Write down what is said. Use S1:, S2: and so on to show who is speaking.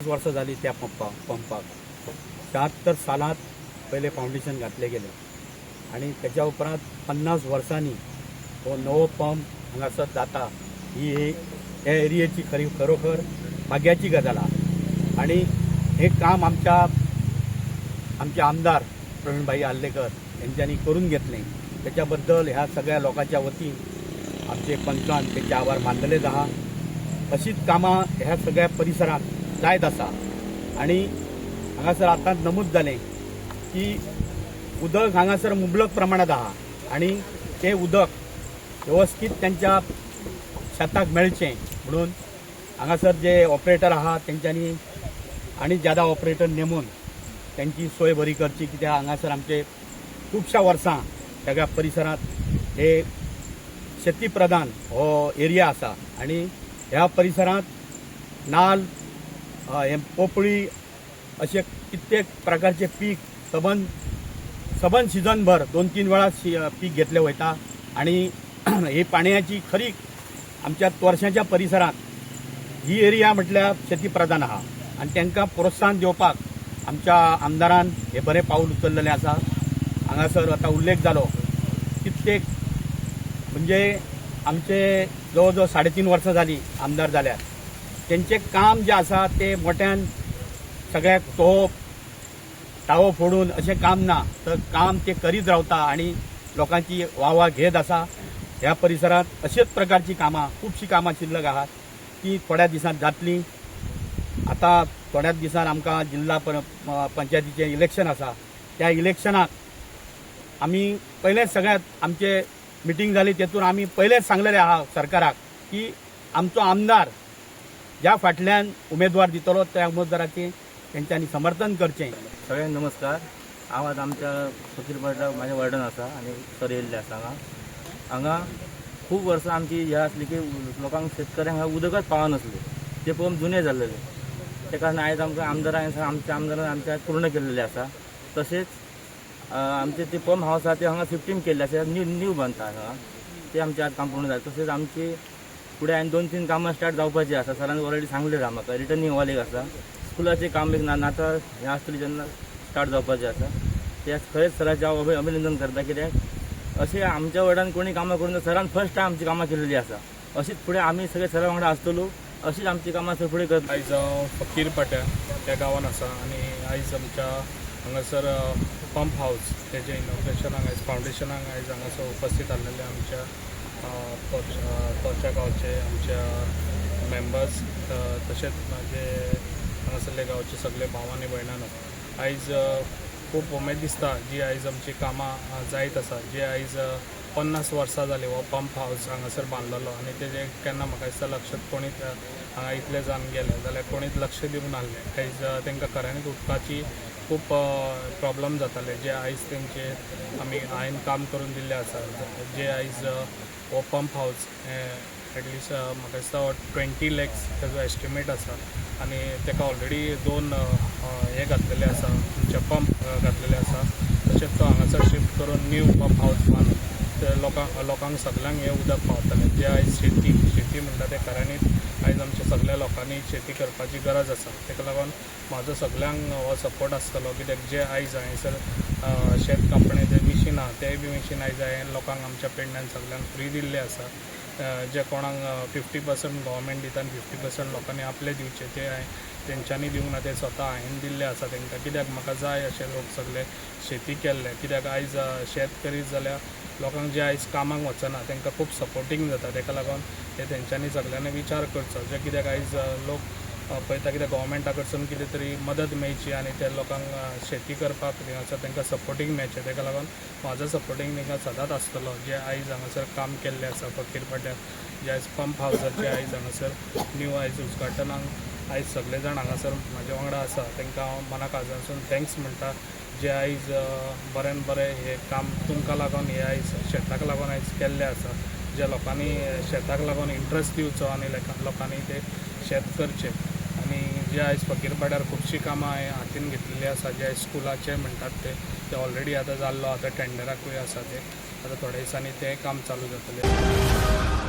S1: वर्सां जाली त्या पंपाक 76 सालात पहिले फाउंडेशन घातले गेले आणि त्याच्या उपरांत 50 वर्सांनी हो नवो पंप हांगासर जाता ही ह्या एरियेची खरोखर भाग्याची गजाल आहा आणि हे काम आमचे आमदार प्रवीणभाई आल्लेकर यांच्यानी करून घेतले त्याच्याबद्दल ह्या सगळ्या लोकांच्या वतीन आमचे पंचान त्यांचे आभार मानलेलेच आहा। अशीच कामां ह्या सगळ्या परिसरात जायत आसा आणि हांगासर आतांच नमूद जालें की उदक हांगासर मुबलक प्रमाणात आहा आणि ते उदक व्यवस्थित त्यांच्या शेताक मेळचें म्हणून हांगासर जे ऑपरेटर आहा तेंच्यांनी आणि ज्यादा ऑपरेटर नेमून त्यांची सोय बरी करची कित्याक हांगासर आमचे खुबश्या वर्सां सगळ्या परिसरात हे शेती प्रधान हो एरिया आसा आणि ह्या परिसरात नाल पोपळी असे कित्येक प्रकारचे पीक सबन सिजनभर 2-3 वेळा पीक घेतले वयता आणि ही पाण्याची खरी आमच्या तोरशाच्या परिसरात ही एरिया म्हटल्यार शेती प्रधान आहा आणि तांकां प्रोत्साहन दिवपाक आमच्या आमदारान हे बरें पाऊल उचललेलें आसा। हांगासर आता उल्लेख जालो कित्येक म्हणजे आमचे जवळ 3.5 वर्सां जाली आमदार जाल्यार तेंचें काम जे आसा ते मोठ्यान सगळ्याक तावो फोडून अशें काम ना तर काम ते करीत रावता आणि लोकांची वाह घेत आसा। ह्या परिसरात अशेच प्रकारची कामां खुबशीं कामां शिल्लक आहात ती थोड्या दिसांत जातली। आता थोड्याच दिसान आमकां जिल्हा पंचायतीचें इलेक्शन आसा त्या इलेक्शनाक आमी पयलेच सगळ्यात आमचे मिटींग जाली तेतून आमी पयलेच सांगलेले आहा सरकाराक की आमचो आमदार ज्या फाटल्यान उमेदवार दितलो त्या उमेदवाराचें तेंच्यांनी समर्थन करचें।
S2: सगळ्यांक नमस्कार। हांव आज आमच्या फकीरपेटा म्हाज्या वार्डान आसा आनी सर येयल्ले आसा हांगा खूब वर्सां आमची ह्या आसली की लोकांक शेतकऱ्यांक हांगा उदकच पावनासले ते पंप जुने जाल्लेले ते कारण आयज आमकां आमच्या आमदारान आमच्या पूर्ण केल्लेले आसा। तशेंच आमचे ते पंप हाऊस आसा ते हांगा 15 केल्ले आसा न्यू बांदता हांगा ते आमचे आज काम पूर्ण जालें। तशेंच आमची फुडें आनी 2-3 कामां स्टार्ट जावपाची आसा सरान ऑलरेडी सांगलें म्हाका रिटर्निंग वॉल एक आसा स्कुलाचें काम एक नाता हें आसतलें जेन्ना स्टार्ट जावपाचें आसा ते खरेंच सराचें हांव अभिनंदन करता कित्याक अशें आमच्या वार्डान कोणी कामां करून सरान फर्स्ट टायम आमची कामां केलेली आसा। अशीच फुडें आमी सगळे सरा वांगडा आसतलो अशीच आमची कामां फुडें करता।
S3: आयज हांव फकीरपेटा त्या गांवांत आसा आणि आयज आमच्या हांगासर पंप हाऊस तेजे इनॉग्रेशनाक आयज फाउंडेशनाक आयज हांगासर उपस्थित आसलेले आमच्या तोरच्या गांवचे आमच्या मेंबर्स तशेंच म्हाजे हांगासरले गांवचे सगळे भाव आनी भयणानो आयज खूब उमेद दिसता जी आयज आमची कामां जायत आसा जे आयज 50 वर्सां जाली हो पंप हाऊस हांगासर बांदलेलो आनी तेजे केन्ना म्हाका दिसता लक्षात कोणीच हांगा इतले जावन गेले जाल्यार कोणीच लक्ष दिवंक नासलें। आयज तांकां खऱ्यांनीच उदकाची खूब प्रॉब्लम जाताले जे आयज तेंचे हांवें काम करून दिल्लें आसा जे आयज हो पंप हाऊस एटलिस्ट म्हाका दिसता 20 lakhs तेजो एस्टिमेट आसा आनी तेका ऑलरेडी 2 हे घातलेले आसा तुमचे पंप घातलेले आसा तशेंच तो हांगासर शिफ्ट करून न्यू पंप हाऊस बांदून ते लोकांक सगळ्यांक हे उदक पावतलें जे आयज शेती म्हणटा ते खऱ्यांनीच आयज आमच्या सगळ्या लोकांनी शेती करपाची गरज आसा तेका लागून म्हाजो सगळ्यांक हो सपोर्ट आसतलो कित्याक जे आयज हांगासर शेत कापणेचे मिशीन आहा तेय बी मिशीन आयज हांवें लोकांक आमच्या पेडण्यान सगळ्यांक फ्री दिल्ले आसा जे कोणाक 50% गव्हर्मेंट दिता आनी 50% लोकांनी आपले दिवचे ते तेंच्यांनी दिवंक ना ते स्वता हांवें दिल्ले आसा तेंकां कित्याक म्हाका जाय अशे लोक सगळे शेती केल्ले कित्याक आयज शेत करीत जाल्यार लोकांक जे आयज कामाक वचना तांकां खूब सपोर्टींग जाता तेका लागून ते तेंच्यांनी सगळ्यांनी विचार करचो जे कित्याक आयज लोक पळयता कित्याक गव्हर्मेंटा कडसून कितें तरी मदत मेळची आनी त्या लोकांक शेती करपाक तांकां सपोर्टींग मेळचें तेका लागून म्हाजो सपोर्टींग तांकां सदांच आसतलो जे आयज हांगासर काम केल्लें आसा फकीरपेट्याक जे आयज पंप हाऊसाचे आयज हांगासर न्यू आयज उद्घाटनाक आयज सगळे जाण हांगासर म्हाजे वांगडा आसा तांकां हांव मना काळजांसून थँक्स म्हणटा जे आयज बरें बरें हे काम तुमकां लागून हे आयज शेताक लागून आयज केल्लें आसा ज्या लोकांनी शेताक लागून इंट्रस्ट दिवचो आनी लोकांनी ते शेत करचें आनी जे आयज फकीरपेट्यार खुबशीं कामां हातीन घेतलेलीं आसा जे आयज स्कुलाचे म्हणटात ते ऑलरेडी आतां जाल्लो आतां टेंडराकूय आसा ते आतां थोड्या दिसांनी तें काम चालू जातलें।